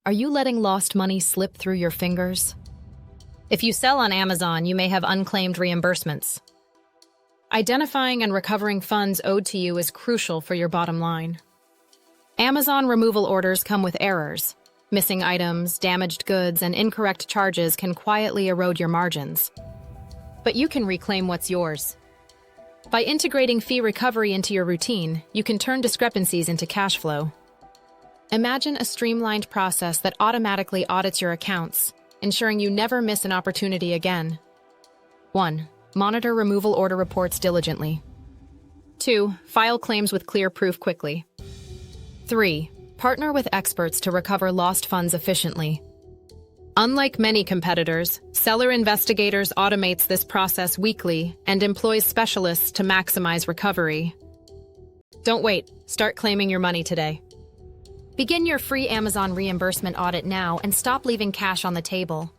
Are you letting lost money slip through your fingers? If you sell on Amazon, you may have unclaimed reimbursements. Identifying and recovering funds owed to you is crucial for your bottom line. Amazon removal orders come with errors. Missing items, damaged goods, and incorrect charges can quietly erode your margins. But you can reclaim what's yours. By integrating fee recovery into your routine, you can turn discrepancies into cash flow. Imagine a streamlined process that automatically audits your accounts, ensuring you never miss an opportunity again. 1. Monitor removal order reports diligently. 2. File claims with clear proof quickly. 3. Partner with experts to recover lost funds efficiently. Unlike many competitors, Seller Investigators automates this process weekly and employs specialists to maximize recovery. Don't wait. Start claiming your money today. Begin your free Amazon reimbursement audit now and stop leaving cash on the table.